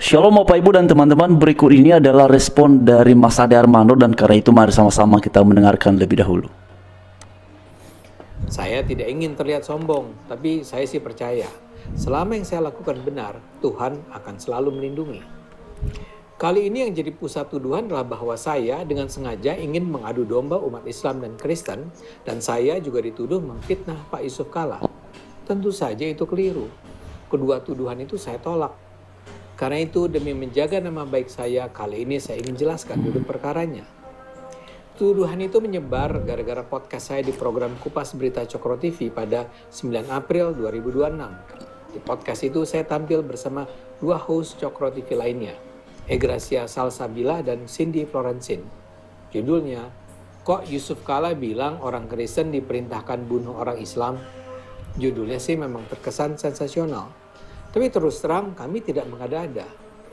Shalom Bapak Ibu dan teman-teman, berikut ini adalah respon dari Mas Ade Armando dan karena itu mari sama-sama kita mendengarkan lebih dahulu. Saya tidak ingin terlihat sombong, tapi saya sih percaya selama yang saya lakukan benar, Tuhan akan selalu melindungi. Kali ini yang jadi pusat tuduhan adalah bahwa saya dengan sengaja ingin mengadu domba umat Islam dan Kristen, dan saya juga dituduh memfitnah Pak Yusuf Kalla. Tentu saja itu keliru. Kedua tuduhan itu saya tolak. Karena itu demi menjaga nama baik saya, kali ini saya ingin jelaskan duduk perkaranya. Tuduhan itu menyebar gara-gara podcast saya di program Kupas Berita Cokro TV pada 9 April 2026. Di podcast itu saya tampil bersama dua host Cokro TV lainnya, Egracia Salsabila dan Cindy Florensin. Judulnya, kok Yusuf Kalla bilang orang Kristen diperintahkan bunuh orang Islam? Judulnya sih memang terkesan sensasional. Tapi terus terang kami tidak mengada-ada.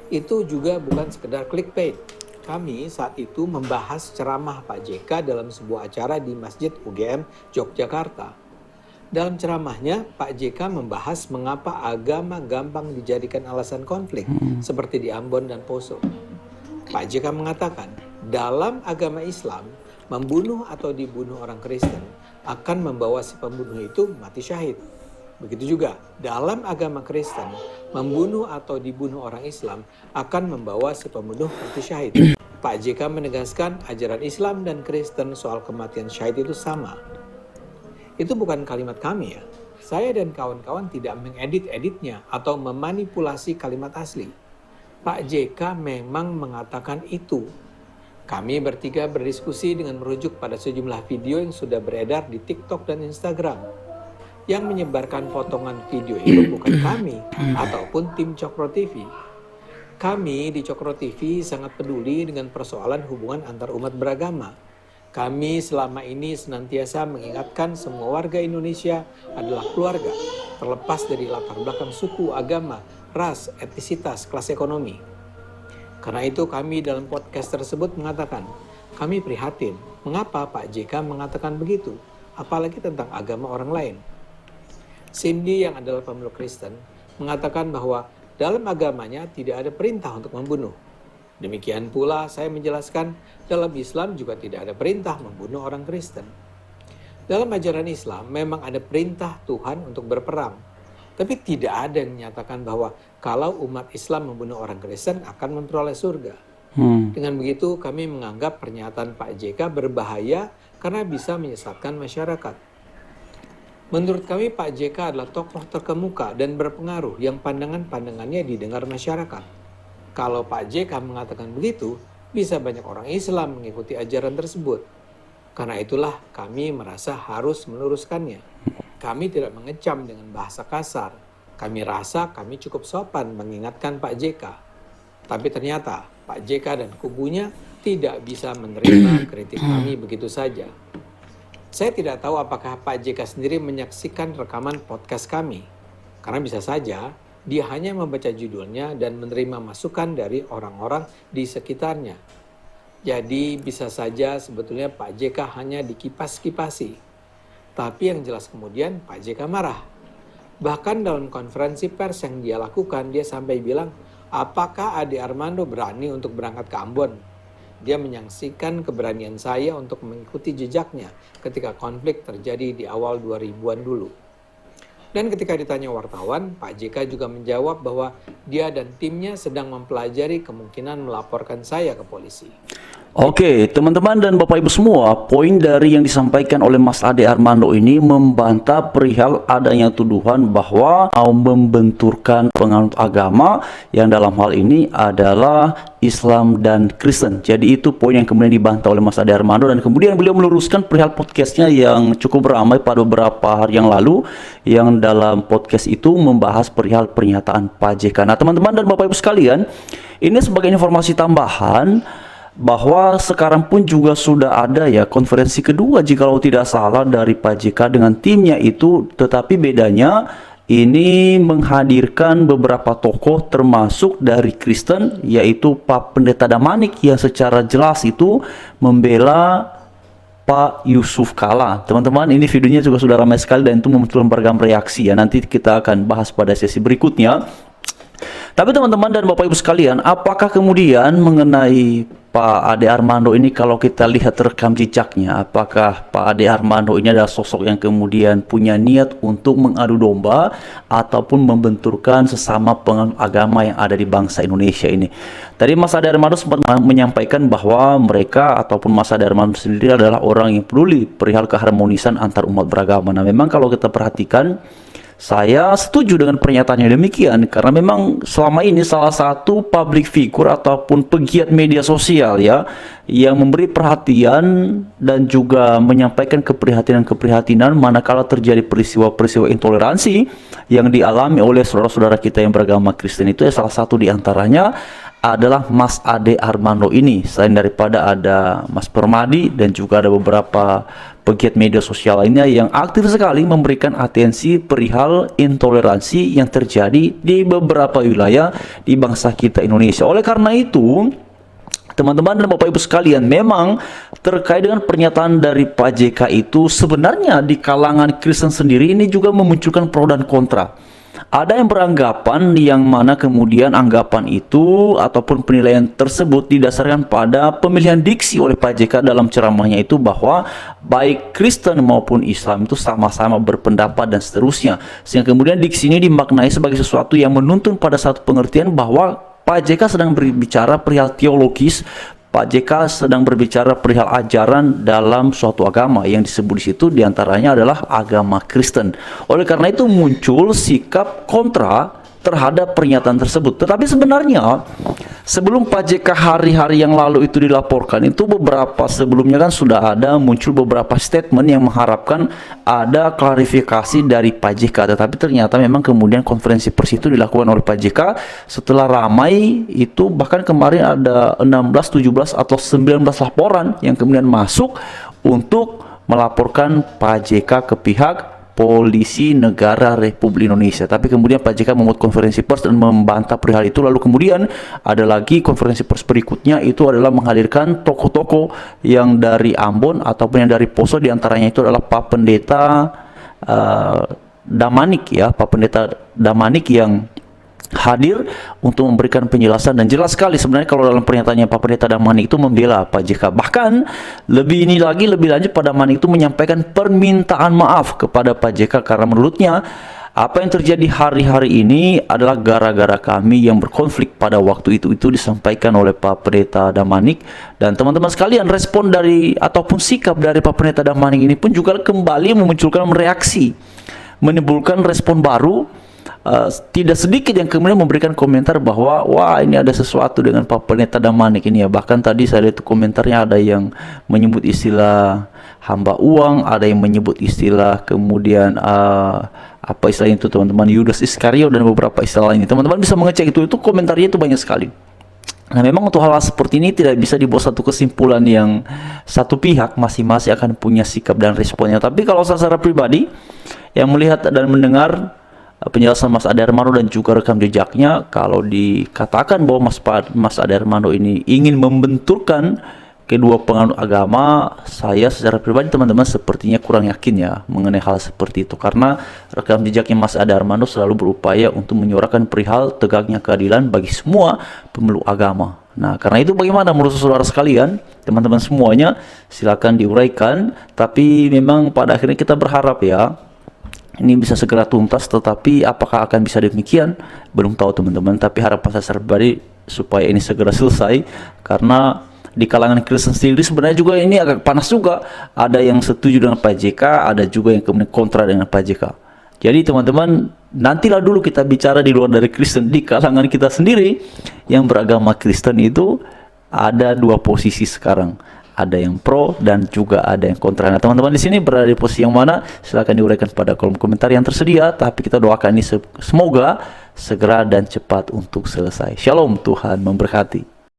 Itu juga bukan sekedar clickbait. Kami saat itu membahas ceramah Pak JK dalam sebuah acara di Masjid UGM Yogyakarta. Dalam ceramahnya, Pak JK membahas mengapa agama gampang dijadikan alasan konflik, seperti di Ambon dan Poso. Pak JK mengatakan, dalam agama Islam, membunuh atau dibunuh orang Kristen akan membawa si pembunuh itu mati syahid. Begitu juga, dalam agama Kristen, membunuh atau dibunuh orang Islam akan membawa si pembunuh mati syahid. Pak JK menegaskan ajaran Islam dan Kristen soal kematian syahid itu sama. Itu bukan kalimat kami ya. Saya dan kawan-kawan tidak mengedit-editnya atau memanipulasi kalimat asli. Pak JK memang mengatakan itu. Kami bertiga berdiskusi dengan merujuk pada sejumlah video yang sudah beredar di TikTok dan Instagram. Yang menyebarkan potongan video itu bukan kami ataupun tim Cokro TV. Kami di Cokro TV sangat peduli dengan persoalan hubungan antar umat beragama. Kami selama ini senantiasa mengingatkan semua warga Indonesia adalah keluarga, terlepas dari latar belakang suku, agama, ras, etnisitas, kelas ekonomi. Karena itu kami dalam podcast tersebut mengatakan, kami prihatin mengapa Pak JK mengatakan begitu, apalagi tentang agama orang lain. Cindy yang adalah pemeluk Kristen mengatakan bahwa dalam agamanya tidak ada perintah untuk membunuh. Demikian pula saya menjelaskan dalam Islam juga tidak ada perintah membunuh orang Kristen. Dalam ajaran Islam memang ada perintah Tuhan untuk berperang. Tapi tidak ada yang menyatakan bahwa kalau umat Islam membunuh orang Kristen akan memperoleh surga. Dengan begitu kami menganggap pernyataan Pak JK berbahaya karena bisa menyesatkan masyarakat. Menurut kami Pak JK adalah tokoh terkemuka dan berpengaruh yang pandangan-pandangannya didengar masyarakat. Kalau Pak JK mengatakan begitu, bisa banyak orang Islam mengikuti ajaran tersebut. Karena itulah kami merasa harus meluruskannya. Kami tidak mengecam dengan bahasa kasar. Kami rasa kami cukup sopan mengingatkan Pak JK. Tapi ternyata Pak JK dan kubunya tidak bisa menerima kritik kami begitu saja. Saya tidak tahu apakah Pak JK sendiri menyaksikan rekaman podcast kami. Karena bisa saja dia hanya membaca judulnya dan menerima masukan dari orang-orang di sekitarnya. Jadi bisa saja sebetulnya Pak JK hanya dikipas-kipasi. Tapi yang jelas kemudian Pak JK marah. Bahkan dalam konferensi pers yang dia lakukan, dia sampai bilang, apakah Ade Armando berani untuk berangkat ke Ambon? Dia menyaksikan keberanian saya untuk mengikuti jejaknya ketika konflik terjadi di awal 2000-an dulu. Dan ketika ditanya wartawan, Pak JK juga menjawab bahwa dia dan timnya sedang mempelajari kemungkinan melaporkan saya ke polisi. Oke, teman-teman dan Bapak Ibu semua, poin dari yang disampaikan oleh Mas Ade Armando ini membantah perihal adanya tuduhan bahwa mau membenturkan penganut agama yang dalam hal ini adalah Islam dan Kristen. Jadi itu poin yang kemudian dibantah oleh Mas Ade Armando dan kemudian beliau meluruskan perihal podcastnya yang cukup ramai pada beberapa hari yang lalu yang dalam podcast itu membahas perihal pernyataan Pak JK. Nah teman-teman dan Bapak Ibu sekalian, ini sebagai informasi tambahan bahwa sekarang pun juga sudah ada ya konferensi kedua jikalau tidak salah dari Pak JK dengan timnya itu, tetapi bedanya ini menghadirkan beberapa tokoh termasuk dari Kristen, yaitu Pak Pendeta Damanik yang secara jelas itu membela Pak Yusuf Kalla. Teman-teman, ini videonya juga sudah ramai sekali dan itu memunculkan beragam reaksi ya. Nanti kita akan bahas pada sesi berikutnya. Tapi teman-teman dan Bapak Ibu sekalian, apakah kemudian mengenai Pak Ade Armando ini, kalau kita lihat rekam jejaknya, apakah Pak Ade Armando ini adalah sosok yang kemudian punya niat untuk mengadu domba ataupun membenturkan sesama penganut agama yang ada di bangsa Indonesia ini? Tadi Mas Ade Armando sempat menyampaikan bahwa mereka ataupun Mas Ade Armando sendiri adalah orang yang peduli perihal keharmonisan antar umat beragama. Nah, memang kalau kita perhatikan, saya setuju dengan pernyataannya demikian, karena memang selama ini salah satu public figure ataupun pegiat media sosial ya, yang memberi perhatian dan juga menyampaikan keprihatinan manakala terjadi peristiwa-peristiwa intoleransi yang dialami oleh saudara-saudara kita yang beragama Kristen, itu ya salah satu diantaranya adalah Mas Ade Armando ini. Selain daripada ada Mas Permadi dan juga ada beberapa pegiat media sosial lainnya yang aktif sekali memberikan atensi perihal intoleransi yang terjadi di beberapa wilayah di bangsa kita Indonesia. Oleh karena itu, teman-teman dan Bapak Ibu sekalian, memang terkait dengan pernyataan dari Pak JK itu, sebenarnya di kalangan Kristen sendiri ini juga memunculkan pro dan kontra. Ada yang beranggapan yang mana kemudian anggapan itu ataupun penilaian tersebut didasarkan pada pemilihan diksi oleh Pak JK dalam ceramahnya itu, bahwa baik Kristen maupun Islam itu sama-sama berpendapat dan seterusnya, sehingga kemudian diksi ini dimaknai sebagai sesuatu yang menuntun pada satu pengertian bahwa Pak JK sedang berbicara perihal teologis, Pak JK sedang berbicara perihal ajaran dalam suatu agama yang disebut di situ diantaranya adalah agama Kristen. Oleh karena itu muncul sikap kontra terhadap pernyataan tersebut. Tetapi sebenarnya sebelum Pak JK hari-hari yang lalu itu dilaporkan, itu beberapa sebelumnya kan sudah ada muncul beberapa statement yang mengharapkan ada klarifikasi dari Pak JK. Tetapi ternyata memang kemudian konferensi pers itu dilakukan oleh Pak JK setelah ramai itu, bahkan kemarin ada 16, 17 atau 19 laporan yang kemudian masuk untuk melaporkan Pak JK ke pihak Polisi Negara Republik Indonesia. Tapi kemudian Pak JK membuat konferensi pers dan membantah perihal itu. Lalu kemudian ada lagi konferensi pers berikutnya, itu adalah menghadirkan tokoh-tokoh yang dari Ambon ataupun yang dari Poso. Diantaranya itu adalah Pak Pendeta Damanik ya, Pak Pendeta Damanik yang hadir untuk memberikan penjelasan, dan jelas sekali sebenarnya kalau dalam pernyataannya Pak Pendeta Damanik itu membela Pak JK. Bahkan lebih lanjut Pak Damanik itu menyampaikan permintaan maaf kepada Pak JK karena menurutnya apa yang terjadi hari-hari ini adalah gara-gara kami yang berkonflik pada waktu itu disampaikan oleh Pak Pendeta Damanik. Dan teman-teman sekalian, respon dari ataupun sikap dari Pak Pendeta Damanik ini pun juga kembali memunculkan reaksi, menimbulkan respon baru. Tidak sedikit yang kemudian memberikan komentar bahwa wah, ini ada sesuatu dengan Pak Pendeta Damanik ini ya. Bahkan tadi saya lihat komentarnya ada yang menyebut istilah hamba uang, ada yang menyebut istilah kemudian apa istilah itu teman-teman, Yudas Iskariot, dan beberapa istilah lainnya. Teman-teman bisa mengecek itu komentarnya itu banyak sekali. Nah, memang untuk hal seperti ini tidak bisa dibuat satu kesimpulan yang satu pihak, masing-masing akan punya sikap dan responnya. Tapi kalau secara pribadi yang melihat dan mendengar penjelasan Mas Ade Armando dan juga rekam jejaknya, kalau dikatakan bahwa Mas Ade Armando ini ingin membenturkan kedua penganut agama, saya secara pribadi teman-teman sepertinya kurang yakin ya mengenai hal seperti itu, karena rekam jejaknya Mas Ade Armando selalu berupaya untuk menyuarakan perihal tegaknya keadilan bagi semua pemeluk agama. Nah, karena itu bagaimana menurut saudara sekalian, teman-teman semuanya, silakan diuraikan. Tapi memang pada akhirnya kita berharap ya ini bisa segera tuntas, tetapi apakah akan bisa demikian belum tahu teman-teman. Tapi harapan saya pribadi supaya ini segera selesai, karena di kalangan Kristen sendiri sebenarnya juga ini agak panas juga. Ada yang setuju dengan Pak JK, ada juga yang kemudian kontra dengan Pak JK. Jadi teman-teman, nantilah dulu kita bicara di luar dari Kristen. Di kalangan kita sendiri yang beragama Kristen itu ada dua posisi sekarang. Ada yang pro dan juga ada yang kontra. Nah, teman-teman di sini berada di posisi yang mana? Silahkan diuraikan pada kolom komentar yang tersedia. Tapi kita doakan ini semoga segera dan cepat untuk selesai. Shalom, Tuhan memberkati.